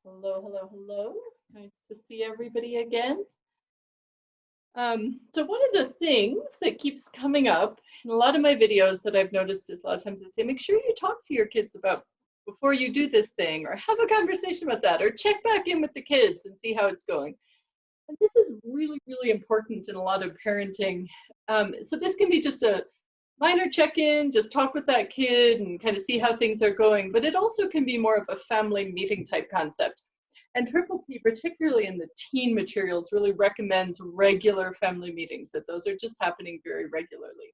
Hello, hello, hello. Nice to see everybody again. So one of the things that keeps coming up in a lot of my videos that I've noticed is a lot of times I say, make sure you talk to your kids about before you do this thing, or have a conversation about that, or check back in with the kids and see how it's going. And this is really, really important in a lot of parenting. So this can be just a minor check-in, just talk with that kid and kind of see how things are going, but it also can be more of a family meeting type concept. And Triple P, particularly in the teen materials, really recommends regular family meetings, that those are just happening very regularly.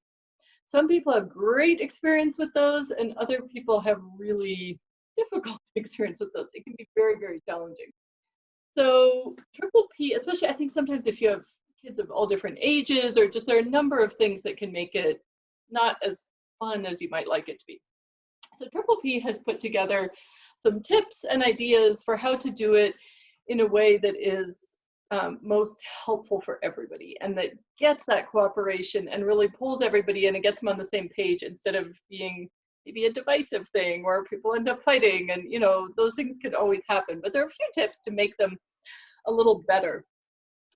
Some people have great experience with those, and other people have really difficult experience with those. It can be very, very challenging. So Triple P, especially I think sometimes if you have kids of all different ages, or just there are a number of things that can make it not as fun as you might like it to be. So Triple P has put together some tips and ideas for how to do it in a way that is most helpful for everybody, and that gets that cooperation and really pulls everybody in and gets them on the same page, instead of being maybe a divisive thing where people end up fighting, and those things could always happen. But there are a few tips to make them a little better.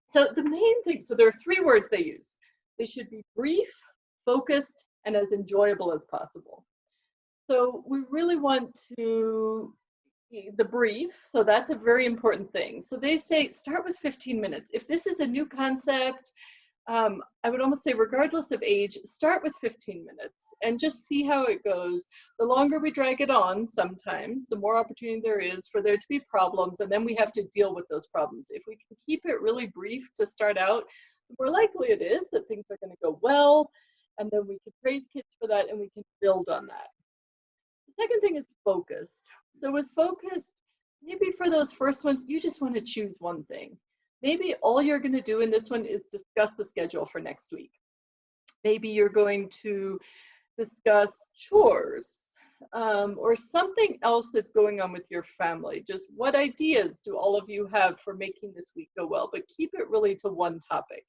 So the main thing, so there are three words they use. They should be brief, focused, and as enjoyable as possible. So we really want to, the brief, so that's a very important thing. So they say start with 15 minutes. If this is a new concept, I would almost say regardless of age, start with 15 minutes and just see how it goes. The longer we drag it on, sometimes, the more opportunity there is for there to be problems, and then we have to deal with those problems. If we can keep it really brief to start out, the more likely it is that things are going to go well, and then we can praise kids for that and we can build on that. The second thing is focused. So with focused, maybe for those first ones, you just want to choose one thing. Maybe all you're going to do in this one is discuss the schedule for next week. Maybe you're going to discuss chores, or something else that's going on with your family. Just what ideas do all of you have for making this week go well? But keep it really to one topic.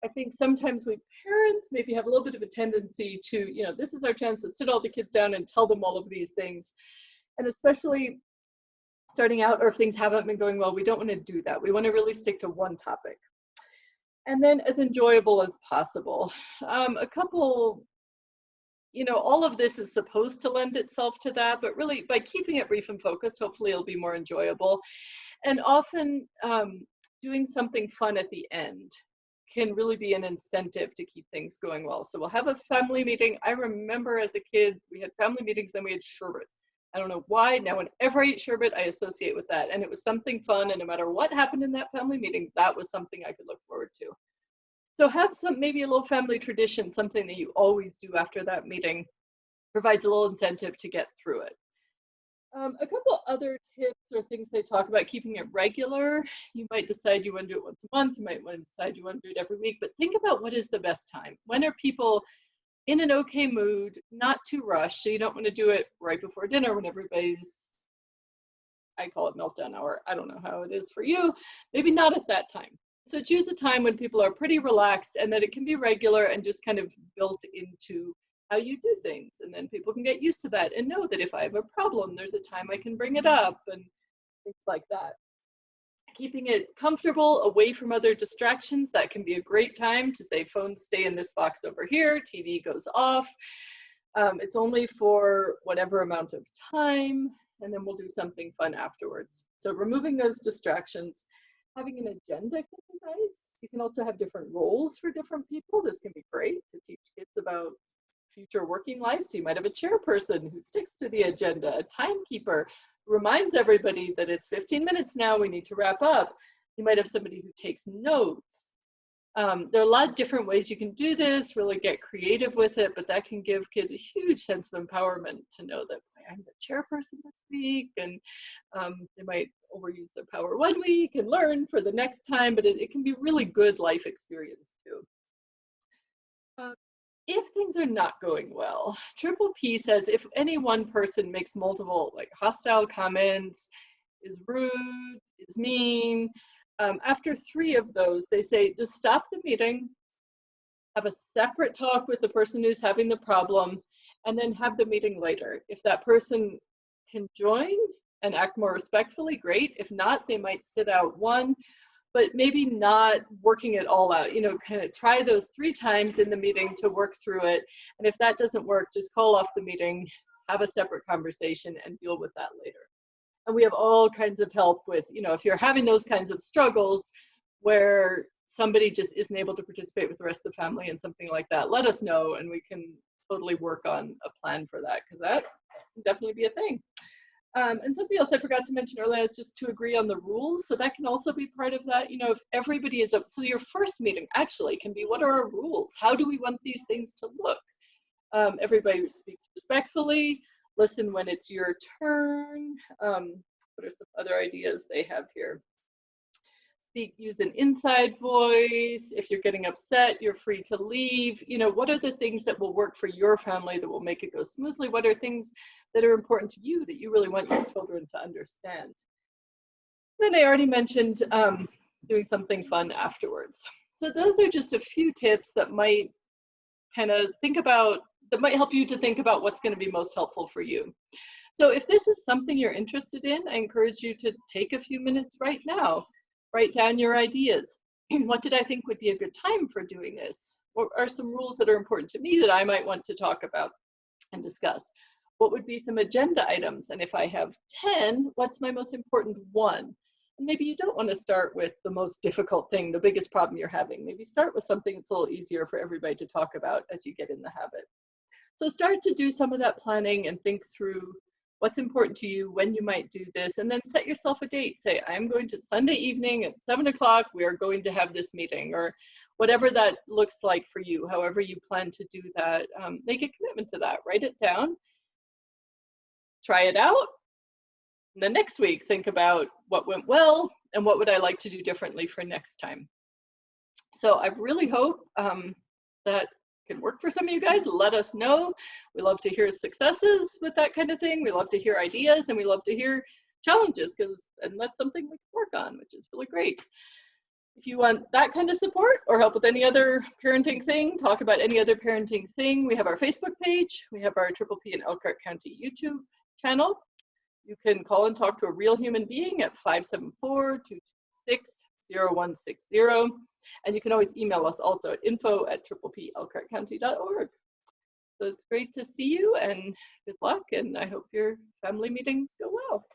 I think sometimes we parents maybe have a little bit of a tendency to, this is our chance to sit all the kids down and tell them all of these things. And especially starting out, or if things haven't been going well, we don't want to do that. We want to really stick to one topic. And then as enjoyable as possible. A couple, all of this is supposed to lend itself to that, but really by keeping it brief and focused, hopefully it'll be more enjoyable. And often doing something fun at the end can really be an incentive to keep things going well. So we'll have a family meeting. I remember as a kid, we had family meetings, then we had sherbet. I don't know why. Now whenever I eat sherbet, I associate with that. And it was something fun, and no matter what happened in that family meeting, that was something I could look forward to. So have maybe a little family tradition, something that you always do after that meeting, provides a little incentive to get through it. A couple other tips or things they talk about keeping it regular. You might decide you want to do it once a month. You might want to decide you want to do it every week, but think about what is the best time. When are people in an okay mood, not too rushed? So you don't want to do it right before dinner when everybody's, I call it meltdown hour. I don't know how it is for you. Maybe not at that time. So choose a time when people are pretty relaxed, and that it can be regular and just kind of built into how you do things. And then people can get used to that and know that if I have a problem, there's a time I can bring it up and things like that. Keeping it comfortable, away from other distractions. That can be a great time to say, phones stay in this box over here, TV goes off. It's only for whatever amount of time, and then we'll do something fun afterwards. So removing those distractions. Having an agenda can be nice. You can also have different roles for different people. This can be great to teach kids about future working life. So you might have a chairperson who sticks to the agenda, a timekeeper, reminds everybody that it's 15 minutes now, we need to wrap up. You might have somebody who takes notes. There are a lot of different ways you can do this, really get creative with it, but that can give kids a huge sense of empowerment to know that I'm the chairperson this week, and they might overuse their power one week and learn for the next time, but it can be really good life experience too. If things are not going well, Triple P says if any one person makes multiple hostile comments, is rude, is mean, after 3 of those, they say just stop the meeting, have a separate talk with the person who's having the problem, and then have the meeting later. If that person can join and act more respectfully, great. If not, they might sit out one, but maybe not working it all out. You know, kind of try those 3 times in the meeting to work through it. And if that doesn't work, just call off the meeting, have a separate conversation, and deal with that later. And we have all kinds of help with, you know, if you're having those kinds of struggles where somebody just isn't able to participate with the rest of the family and something like that, let us know and we can totally work on a plan for that, because that can definitely be a thing. And something else I forgot to mention earlier is just to agree on the rules. So that can also be part of that. You know, if everybody is up, so your first meeting actually can be, what are our rules? How do we want these things to look? Everybody speaks respectfully, listen when it's your turn. What are some other ideas they have here? Use an inside voice. If you're getting upset, you're free to leave. You know, what are the things that will work for your family that will make it go smoothly? What are things that are important to you that you really want your children to understand? Then I already mentioned doing something fun afterwards. So those are just a few tips that might kind of that might help you to think about what's going to be most helpful for you. So if this is something you're interested in, I encourage you to take a few minutes right now. Write down your ideas. What did I think would be a good time for doing this? What are some rules that are important to me that I might want to talk about and discuss? What would be some agenda items? And if I have 10, what's my most important one? And maybe you don't want to start with the most difficult thing, the biggest problem you're having. Maybe start with something that's a little easier for everybody to talk about as you get in the habit. So start to do some of that planning and think through what's important to you, when you might do this, and then set yourself a date. Say, I'm going to Sunday evening at 7 o'clock, we are going to have this meeting, or whatever that looks like for you, however you plan to do that. Make a commitment to that, write it down, try it out. And the next week, think about what went well and what would I like to do differently for next time. So I really hope that can work for some of you guys. Let us know. We love to hear successes with that kind of thing. We love to hear ideas, and we love to hear challenges, and that's something we can work on, which is really great. If you want that kind of support or help with any other parenting thing, talk about any other parenting thing, we have our Facebook page. We have our Triple P and Elkhart County YouTube channel. You can call and talk to a real human being at 574-226-0160. And you can always email us also at info@triplelcounty.org. So it's great to see you, and good luck, and I hope your family meetings go well.